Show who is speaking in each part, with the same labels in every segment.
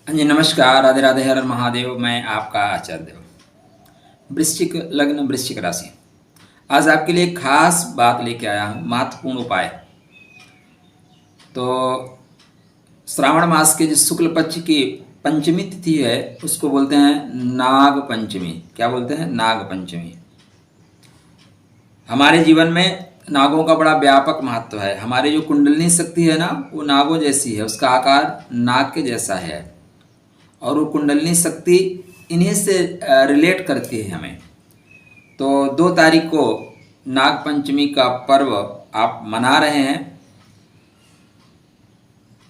Speaker 1: हाँ जी, नमस्कार, राधे राधे, हर हर महादेव। मैं आपका आचार्य देव। वृश्चिक लग्न, वृश्चिक राशि। आज आपके लिए खास बात लेके आया हूँ, महत्वपूर्ण उपाय। तो श्रावण मास के जो शुक्ल पक्ष की पंचमी तिथि है उसको बोलते हैं नाग पंचमी। क्या बोलते हैं? नाग पंचमी। हमारे जीवन में नागों का बड़ा व्यापक महत्व है। हमारी जो कुंडलिनी शक्ति है ना, वो नागों जैसी है, उसका आकार नाग के जैसा है। और वो कुंडलिनी शक्ति इन्हीं से रिलेट करती है हमें। तो 2 तारीख को नाग पंचमी का पर्व आप मना रहे हैं।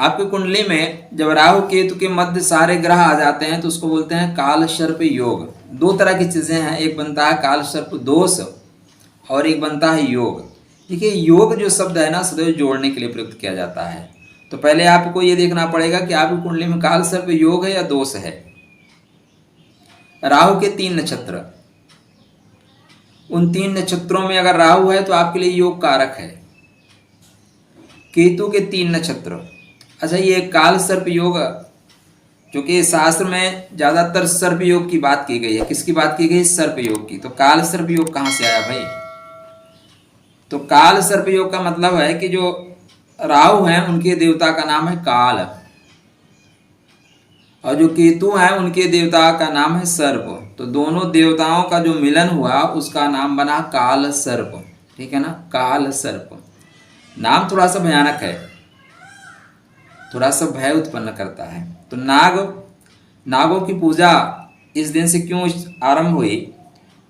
Speaker 1: आपकी कुंडली में जब राहु केतु के मध्य सारे ग्रह आ जाते हैं तो उसको बोलते हैं काल सर्प योग। 2 तरह की चीजें हैं, एक बनता है काल सर्प दोष और एक बनता है योग। देखिए, योग जो शब्द है ना, सदैव जोड़ने के लिए प्रयुक्त किया जाता है। तो पहले आपको ये देखना पड़ेगा कि आपकी कुंडली में काल सर्प योग है या दोष है। राहु के 3 नक्षत्र, उन 3 नक्षत्रों में अगर राहु है तो आपके लिए योग कारक है। केतु के 3 नक्षत्र। अच्छा, ये काल सर्प योग, क्योंकि शास्त्र में ज्यादातर सर्प योग की बात की गई है। किसकी बात की गई? सर्प योग की। तो काल सर्प योग कहां से आया भाई? तो काल सर्प योग का मतलब है कि जो राहु हैं उनके देवता का नाम है काल, और जो केतु हैं उनके देवता का नाम है सर्प। तो दोनों देवताओं का जो मिलन हुआ उसका नाम बना काल सर्प। ठीक है ना? काल सर्प नाम थोड़ा सा भयानक है, थोड़ा सा भय उत्पन्न करता है। तो नागों की पूजा इस दिन से क्यों आरंभ हुई?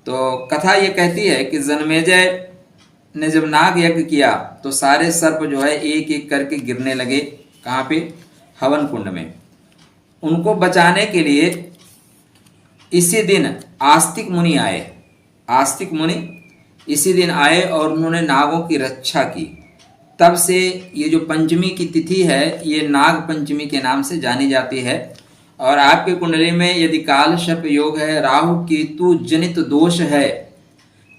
Speaker 1: तो कथा ये कहती है कि जन्मेजय ने जब नाग यज्ञ किया तो सारे सर्प जो है एक एक करके गिरने लगे। कहाँ पे? हवन कुंड में। उनको बचाने के लिए इसी दिन आस्तिक मुनि आए। आस्तिक मुनि इसी दिन आए और उन्होंने नागों की रक्षा की। तब से ये जो पंचमी की तिथि है ये नाग पंचमी के नाम से जानी जाती है। और आपकी कुंडली में यदि काल सर्प योग है, राहु केतु जनित दोष है,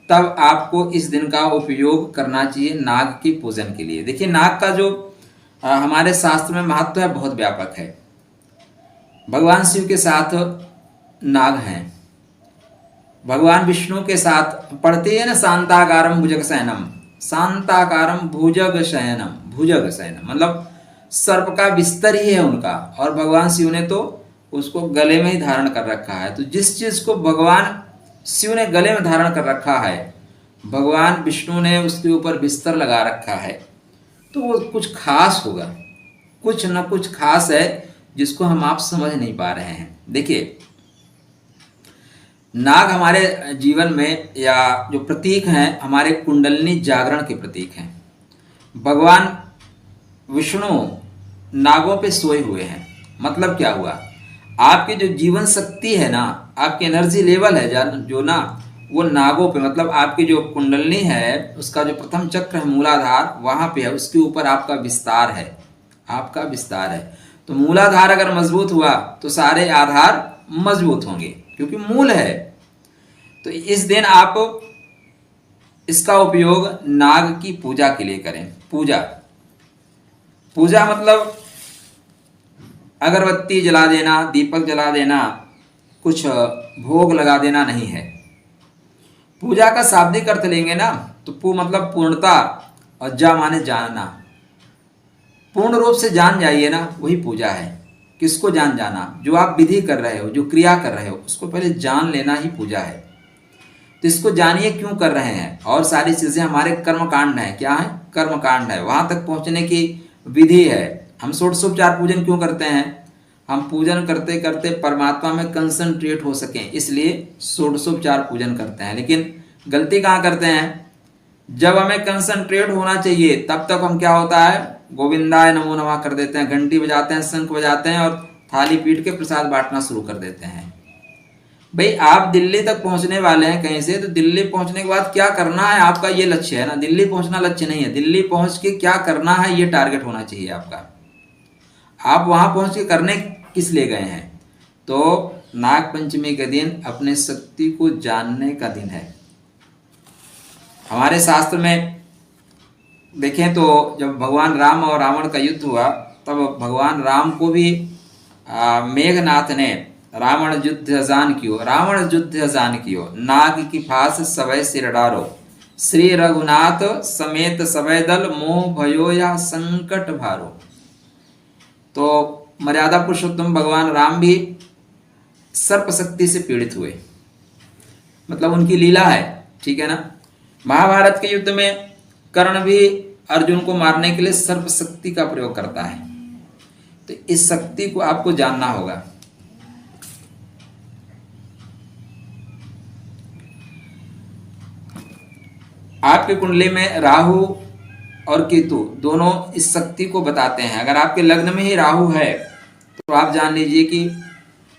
Speaker 1: तब आपको इस दिन का उपयोग करना चाहिए नाग की पूजन के लिए। देखिए, नाग का जो हमारे शास्त्र में महत्व है बहुत व्यापक है। भगवान शिव के साथ नाग हैं, भगवान विष्णु के साथ पढ़ते हैं ना शांताकारम भुजग शयनम। शांताकारम भुजग शयनम, भुजग शयनम मतलब सर्प का बिस्तर ही है उनका। और भगवान शिव ने तो उसको गले में ही धारण कर रखा है। तो जिस चीज को भगवान शिव ने गले में धारण कर रखा है, भगवान विष्णु ने उसके ऊपर बिस्तर लगा रखा है, तो वो कुछ खास होगा, कुछ न कुछ खास है जिसको हम आप समझ नहीं पा रहे हैं। देखिए, नाग हमारे जीवन में या जो प्रतीक हैं हमारे कुंडलिनी जागरण के प्रतीक हैं। भगवान विष्णु नागों पे सोए हुए हैं। मतलब क्या हुआ? आपकी जो जीवन शक्ति है ना, आपकी एनर्जी लेवल है जो ना, वो नागों पे, मतलब आपकी जो कुंडलिनी है उसका जो प्रथम चक्र है मूलाधार, वहां पे है, उसके ऊपर आपका विस्तार है। आपका विस्तार है। तो मूलाधार अगर मजबूत हुआ तो सारे आधार मजबूत होंगे, क्योंकि मूल है। तो इस दिन आप इसका उपयोग नाग की पूजा के लिए करें। पूजा मतलब अगरबत्ती जला देना, दीपक जला देना, कुछ भोग लगा देना नहीं है। पूजा का शाब्दिक अर्थ लेंगे ना तो पू मतलब पूर्णता, और जा माने जानना। पूर्ण रूप से जान जाइए ना, वही पूजा है। किसको जाना? जो आप विधि कर रहे हो, जो क्रिया कर रहे हो, उसको पहले जान लेना ही पूजा है। तो इसको जानिए क्यों कर रहे हैं। और सारी चीजें हमारे कर्मकांड है। क्या है? कर्मकांड है। वहां तक पहुंचने की विधि है। हम षोडशोपचार पूजन क्यों करते हैं? हम पूजन करते करते परमात्मा में कंसंट्रेट हो सकें, इसलिए षोडशोपचार पूजन करते हैं। लेकिन गलती कहाँ करते हैं? जब हमें कंसंट्रेट होना चाहिए तब तक हम क्या होता है, गोविंदाय नमो नमः कर देते हैं, घंटी बजाते हैं, शंख बजाते हैं और थाली पीट के प्रसाद बांटना शुरू कर देते हैं। भाई, आप दिल्ली तक पहुंचने वाले हैं कहीं से, तो दिल्ली पहुंचने के बाद क्या करना है आपका, ये लक्ष्य है ना। दिल्ली पहुंचना लक्ष्य नहीं है। दिल्ली पहुंच के क्या करना है ये टारगेट होना चाहिए आपका। आप वहां पहुंच के करने किस लिए गए हैं? तो नाग पंचमी के दिन अपने शक्ति को जानने का दिन है। हमारे शास्त्र में देखें तो जब भगवान राम और रावण का युद्ध हुआ, तब भगवान राम को भी मेघनाथ ने रावण युद्ध जान कियो, रावण युद्ध जान कियो, नाग की फांस सवै सिर डारो, श्री रघुनाथ समेत सवै दल, मोह भयो या संकट भारो। तो मर्यादा पुरुषोत्तम भगवान राम भी सर्प शक्ति से पीड़ित हुए, मतलब उनकी लीला है, ठीक है ना। महाभारत के युद्ध में कर्ण भी अर्जुन को मारने के लिए सर्प शक्ति का प्रयोग करता है। तो इस शक्ति को आपको जानना होगा। आपकी कुंडली में राहु और केतु दोनों इस शक्ति को बताते हैं। अगर आपके लग्न में ही राहु है तो आप जान लीजिए कि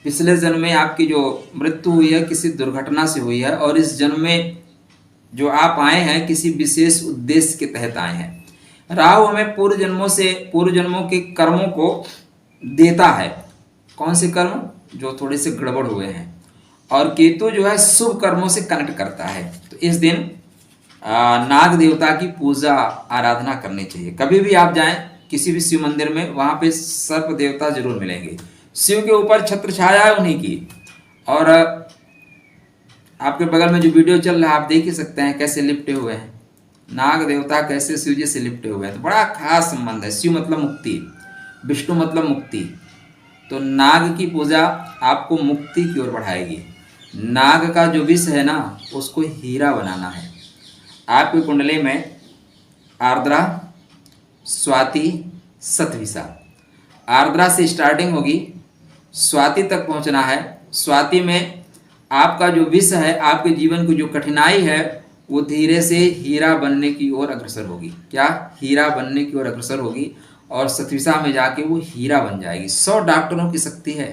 Speaker 1: पिछले जन्म में आपकी जो मृत्यु हुई है किसी दुर्घटना से हुई है, और इस जन्म में जो आप आए हैं किसी विशेष उद्देश्य के तहत आए हैं। राहु हमें पूर्व जन्मों के कर्मों को देता है। कौन से कर्म? जो थोड़े से गड़बड़ हुए हैं। और केतु जो है शुभ कर्मों से कनेक्ट करता है। तो इस दिन नाग देवता की पूजा आराधना करनी चाहिए। कभी भी आप जाएं किसी भी शिव मंदिर में, वहां पे सर्प देवता जरूर मिलेंगे। शिव के ऊपर छत्र छाया है उन्हीं की। और आपके बगल में जो वीडियो चल रहा है आप देख ही सकते हैं कैसे लिपटे हुए हैं नाग देवता, कैसे शिव जी से लिपटे हुए हैं। तो बड़ा खास संबंध है। शिव मतलब मुक्ति, विष्णु मतलब मुक्ति। तो नाग की पूजा आपको मुक्ति की ओर बढ़ाएगी। नाग का जो विष है ना उसको हीरा बनाना है। आपकी कुंडली में आर्द्रा, स्वाति, शतभिषा, आर्द्रा से स्टार्टिंग होगी, स्वाति तक पहुंचना है। स्वाति में आपका जो विष है, आपके जीवन की जो कठिनाई है वो धीरे से हीरा बनने की ओर अग्रसर होगी। क्या? हीरा बनने की ओर अग्रसर होगी। और शतभिषा में जाके वो हीरा बन जाएगी। 100 डॉक्टरों की शक्ति है।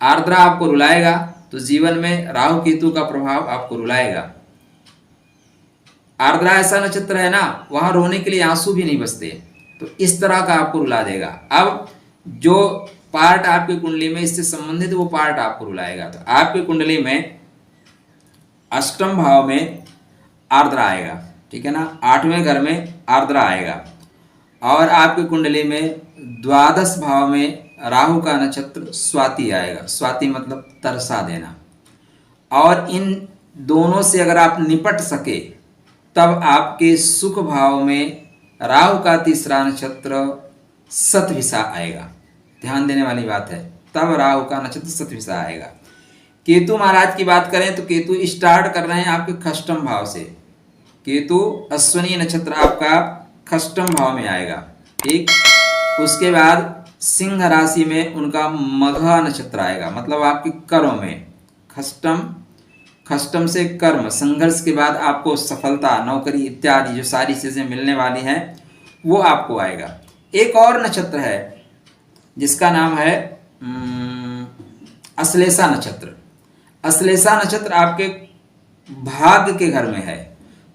Speaker 1: आर्द्रा आपको रुलाएगा, तो जीवन में राहु केतु का प्रभाव आपको रुलाएगा। आर्द्रा ऐसा नक्षत्र है ना, वहां रोने के लिए आंसू भी नहीं बचते। तो इस तरह का आपको रुला देगा। अब जो पार्ट आपकी कुंडली में इससे संबंधित वो पार्ट आपको रुलाएगा। तो आपकी कुंडली में अष्टम भाव में आर्द्रा आएगा, ठीक है ना। 8वें घर में आर्द्रा आएगा। और आपकी कुंडली में द्वादश भाव में राहु का नक्षत्र स्वाति आएगा। स्वाति मतलब तरसा देना। और इन दोनों से अगर आप निपट सके तब आपके सुख भाव में राहु का तीसरा नक्षत्र शतभिषा आएगा। ध्यान देने वाली बात है, तब राहु का नक्षत्र शतभिषा आएगा। केतु महाराज की बात करें तो केतु स्टार्ट कर रहे हैं आपके खष्टम भाव से। केतु अश्विनी नक्षत्र आपका खष्टम भाव में आएगा, ठीक। उसके बाद सिंह राशि में उनका मघा नक्षत्र आएगा, मतलब आपके कर्म में खष्टम से कर्म, संघर्ष के बाद आपको सफलता, नौकरी इत्यादि जो सारी चीजें मिलने वाली हैं वो आपको आएगा। एक और नक्षत्र है जिसका नाम है अश्लेषा नक्षत्र। अश्लेषा नक्षत्र आपके भाग्य के घर में है।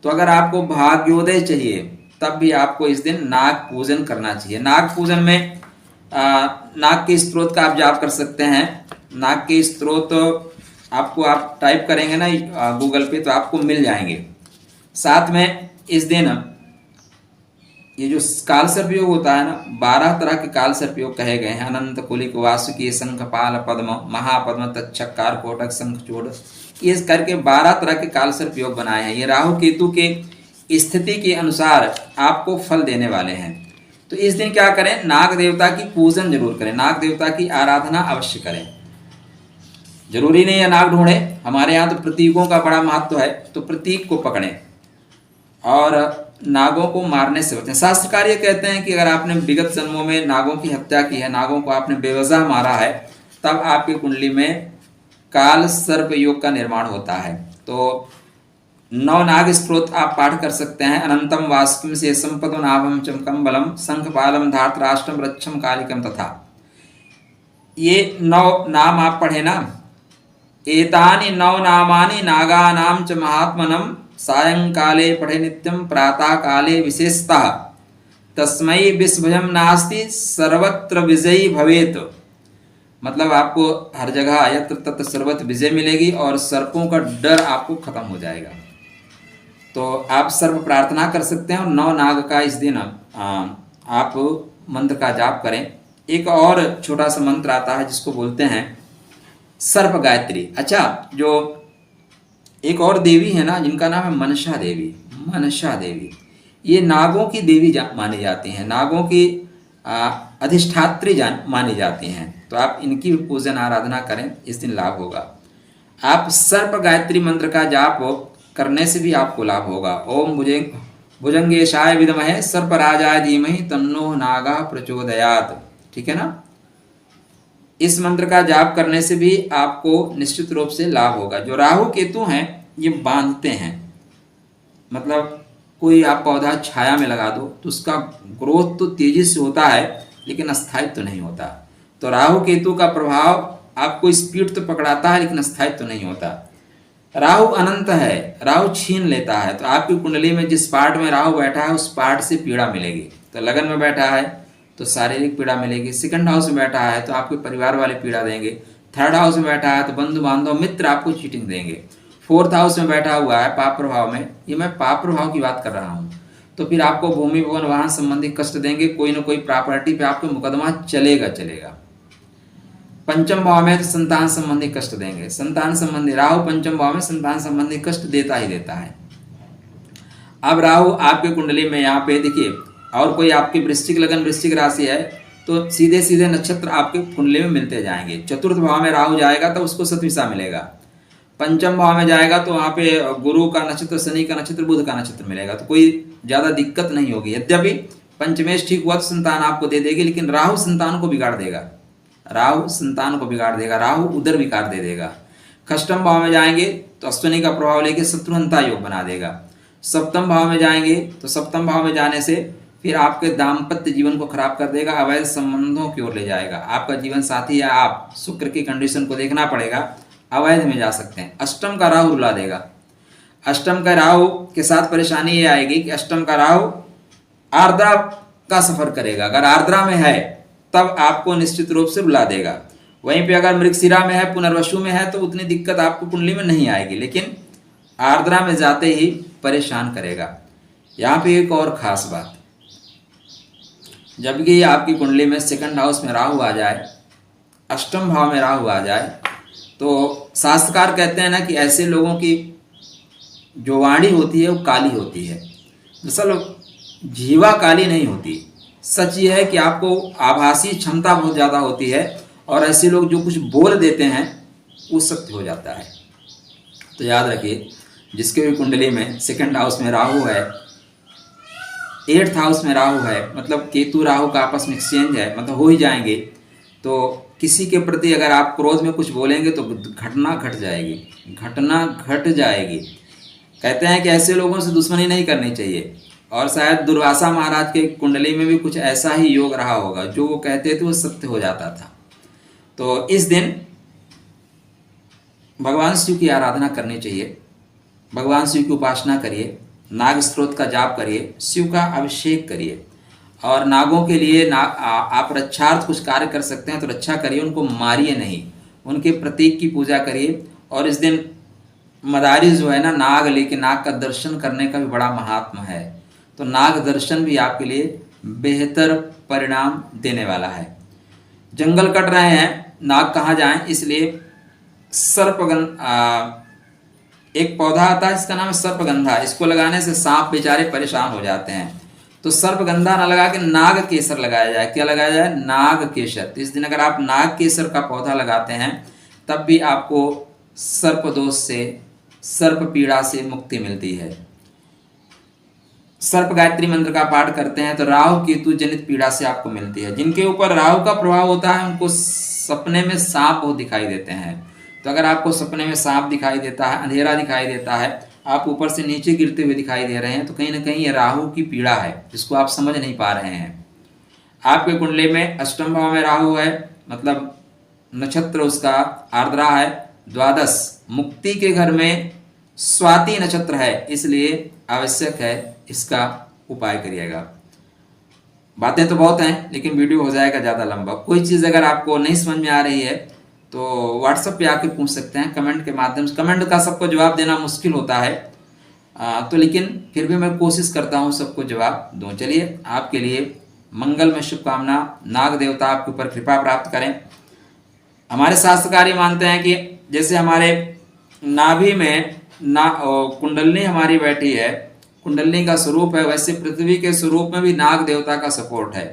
Speaker 1: तो अगर आपको भाग्योदय चाहिए तब भी आपको इस दिन नाग पूजन करना चाहिए। नाग पूजन में नाग के स्त्रोत का आप जाप कर सकते हैं। नाग के स्त्रोत आपको आप टाइप करेंगे ना गूगल पे तो आपको मिल जाएंगे। साथ में इस दिन ये जो काल सर्प योग होता है ना, 12 तरह के काल सर्प योग कहे गए हैं। अनंत कुलिक वासुकी शंखपाल पद्म महापद्म तक्षक कारकोटक शंखचूड़, ये करके 12 तरह के काल सर्प योग बनाए हैं। ये राहु केतु के स्थिति के अनुसार आपको फल देने वाले हैं। तो इस दिन क्या करें? नाग देवता की पूजन जरूर करें, नाग देवता की आराधना अवश्य करें। जरूरी नहीं है नाग ढूंढे, हमारे यहाँ तो प्रतीकों का बड़ा महत्व है, तो प्रतीक को पकड़ें और नागों को मारने से बचें। शास्त्रकार ये कहते हैं कि अगर आपने विगत जन्मों में नागों की हत्या की है, नागों को आपने बेवजह मारा है, तब आपकी कुंडली में काल सर्प योग का निर्माण होता है। तो 9 नाग स्त्रोत आप पाठ कर सकते हैं। अनंतम वास्किम से संपदो नाभम चमकम बलम शंखपालम धार्तराष्ट्रम रक्षम कालिकम तथा, ये 9 नाम आप पढ़े ना। एतानि 9 नामानि नागानां च महात्मनम सायंकाले पठे नित्यम प्रातः काले विशेषतः तस्मै विस्भयम नास्ति सर्वत्र विजयी भवेत। मतलब आपको हर जगह यत्र तत्र सर्वत्र विजय मिलेगी और सर्पों का डर आपको खत्म हो जाएगा। तो आप सर्व प्रार्थना कर सकते हैं और 9 नाग का इस दिन आप मंत्र का जाप करें। एक और छोटा सा मंत्र आता है जिसको बोलते हैं सर्प गायत्री। अच्छा, जो एक और देवी है ना जिनका नाम है मनसा देवी, मनसा देवी, ये नागों की देवी मानी जाती हैं, नागों की अधिष्ठात्री मानी जाती हैं। तो आप इनकी भी पूजन आराधना करें, इस दिन लाभ होगा। आप सर्प गायत्री मंत्र का जाप करने से भी आपको लाभ होगा। ओम भुजंगेशाय विद्महे सर्पराजाय धीमहि तन्नो नागा प्रचोदयात। ठीक है ना, इस मंत्र का जाप करने से भी आपको निश्चित रूप से लाभ होगा। जो राहु केतु हैं ये बांधते हैं, मतलब कोई आप पौधा छाया में लगा दो तो उसका ग्रोथ तो तेजी से होता है लेकिन स्थायित्व तो नहीं होता। तो राहु केतु का प्रभाव आपको स्पीड तो पकड़ाता है लेकिन स्थायित्व तो नहीं होता। राहु अनंत है, राहु छीन लेता है। तो आपकी कुंडली में जिस पार्ट में राहु बैठा है उस पार्ट से पीड़ा मिलेगी। तो लगन में बैठा है तो शारीरिक पीड़ा मिलेगी, सेकंड हाउस में बैठा है तो आपके परिवार वाले पीड़ा देंगे, थर्ड हाउस में बैठा है तो बंधु बांधव मित्र आपको चीटिंग देंगे, फोर्थ हाउस में बैठा हुआ है पाप प्रभाव में, ये मैं पाप प्रभाव की बात कर रहा हूँ, तो फिर आपको भूमि भवन वाहन संबंधी कष्ट देंगे, कोई ना कोई प्रॉपर्टी पे आपको मुकदमा चलेगा चलेगा। पंचम भाव में तो संतान संबंधी कष्ट देंगे, संतान संबंधी राहु पंचम भाव में संतान संबंधी कष्ट देता ही देता है। अब राहु आपके कुंडली में यहाँ पे देखिए, और कोई आपकी वृश्चिक लगन वृश्चिक राशि है तो सीधे सीधे नक्षत्र आपके कुंडली में मिलते जाएंगे। चतुर्थ भाव में राहु जाएगा तो उसको सतविसा मिलेगा, पंचम भाव में जाएगा तो वहाँ पे गुरु का नक्षत्र, शनि का नक्षत्र, बुध का नक्षत्र मिलेगा, तो कोई ज्यादा दिक्कत नहीं होगी। यद्यपि पंचमेश ठीक हुआ तो संतान आपको दे देगी, लेकिन राहु संतान को बिगाड़ देगा, राहु संतान को बिगाड़ देगा, राहु उदर विकार दे देगा। खष्टम भाव में जाएंगे तो अश्विनी का प्रभाव लेके शत्रुहंता योग बना देगा। सप्तम भाव में जाएंगे तो सप्तम भाव में जाने से फिर आपके दाम्पत्य जीवन को खराब कर देगा, अवैध संबंधों की ओर ले जाएगा। आपका जीवन साथी या आप शुक्र की कंडीशन को देखना पड़ेगा, अवैध में जा सकते हैं। अष्टम का राहु रुला देगा। अष्टम का राहु के साथ परेशानी ये आएगी कि अष्टम का राहु आर्द्रा का सफर करेगा। अगर आर्द्रा में है तब आपको निश्चित रूप से रुला देगा। वहीं पे अगर मृगशिरा में है, पुनर्वसु में है तो उतनी दिक्कत आपको कुंडली में नहीं आएगी, लेकिन आर्द्रा में जाते ही परेशान करेगा। यहाँ पे एक और खास बात, जब भी आपकी कुंडली में सेकंड हाउस में राहु आ जाए, अष्टम भाव में राहु आ जाए, तो शास्त्रकार कहते हैं ना कि ऐसे लोगों की जो वाणी होती है वो काली होती है। दरअसल जीवा काली नहीं होती, सच ये है कि आपको आभासी क्षमता बहुत ज़्यादा होती है और ऐसे लोग जो कुछ बोल देते हैं वो सत्य हो जाता है। तो याद रखिए, जिसके भी कुंडली में सेकंड हाउस में राहु है, एट्थ हाउस में राहु है, मतलब केतु राहु का आपस में एक्सचेंज है, मतलब हो ही जाएंगे, तो किसी के प्रति अगर आप क्रोध में कुछ बोलेंगे तो घटना घट जाएगी, घटना घट जाएगी। कहते हैं कि ऐसे लोगों से दुश्मनी नहीं करनी चाहिए, और शायद दुर्वासा महाराज के कुंडली में भी कुछ ऐसा ही योग रहा होगा, जो वो कहते थे वो सत्य हो जाता था। तो इस दिन भगवान शिव की आराधना करनी चाहिए, भगवान शिव की उपासना करिए, नाग स्त्रोत का जाप करिए, शिव का अभिषेक करिए, और नागों के लिए आप रक्षार्थ कुछ कार्य कर सकते हैं तो रक्षा करिए, उनको मारिए नहीं, उनके प्रतीक की पूजा करिए। और इस दिन मदारी जो है ना, नाग लेके नाग का दर्शन करने का भी बड़ा महात्मा है, तो नाग दर्शन भी आपके लिए बेहतर परिणाम देने वाला है। जंगल कट रहे हैं, नाग कहाँ जाएं, इसलिए एक पौधा आता है इसका नाम है सर्पगंधा, इसको लगाने से सांप बेचारे परेशान हो जाते हैं। तो सर्पगंधा ना लगा के नाग केसर लगाया जाए। क्या लगाया जाए? नाग केसर। तो इस दिन अगर आप नाग केसर का पौधा लगाते हैं तब भी आपको सर्प दोष से, सर्प पीड़ा से मुक्ति मिलती है। सर्प गायत्री मंत्र का पाठ करते हैं तो राहु केतु जनित पीड़ा से आपको मिलती है। जिनके ऊपर राहु का प्रभाव होता है उनको सपने में सांप बहुत दिखाई देते हैं। तो अगर आपको सपने में सांप दिखाई देता है, अंधेरा दिखाई देता है, आप ऊपर से नीचे गिरते हुए दिखाई दे रहे हैं, तो कहीं ना कहीं ये राहु की पीड़ा है जिसको आप समझ नहीं पा रहे हैं। आपके कुंडली में अष्टम भाव में राहु है, मतलब नक्षत्र उसका आर्द्रा है, द्वादश मुक्ति के घर में स्वाति नक्षत्र है, इसलिए आवश्यक है इसका उपाय करिएगा। बातें तो बहुत हैं लेकिन वीडियो हो जाएगा ज़्यादा लंबा। कोई चीज़ अगर आपको नहीं समझ में आ रही है तो व्हाट्सएप पे आके पूछ सकते हैं, कमेंट के माध्यम से। कमेंट का सबको जवाब देना मुश्किल होता है, तो लेकिन फिर भी मैं कोशिश करता हूँ सबको जवाब दूँ। चलिए, आपके लिए मंगल में शुभकामना, नाग देवता आपके ऊपर कृपा प्राप्त करें। हमारे शास्त्रकारी मानते हैं कि जैसे हमारे नाभि में कुंडलनी हमारी बैठी है, कुंडलनी का स्वरूप है, वैसे पृथ्वी के स्वरूप में भी नाग देवता का सपोर्ट है।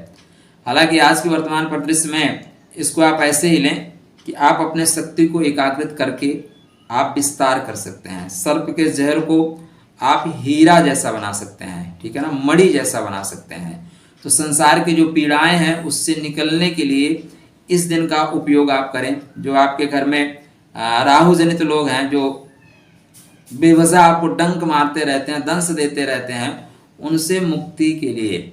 Speaker 1: हालांकि आज की वर्तमान परिदृश्य में इसको आप ऐसे ही लें कि आप अपने शक्ति को एकाग्रित करके आप विस्तार कर सकते हैं। सर्प के जहर को आप हीरा जैसा बना सकते हैं, ठीक है ना, मणि जैसा बना सकते हैं। तो संसार की जो पीड़ाएं हैं उससे निकलने के लिए इस दिन का उपयोग आप करें। जो आपके घर में राहु जनित लोग हैं, जो बेवजह आपको डंक मारते रहते हैं, दंश देते रहते हैं, उनसे मुक्ति के लिए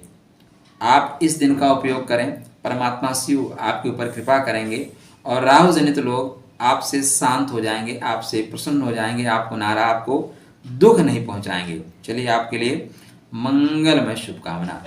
Speaker 1: आप इस दिन का उपयोग करें। परमात्मा शिव आपके ऊपर कृपा करेंगे और राहु जनित लोग आपसे शांत हो जाएंगे, आपसे प्रसन्न हो जाएंगे, आपको दुख नहीं पहुंचाएंगे। चलिए आपके लिए मंगलमय शुभकामना।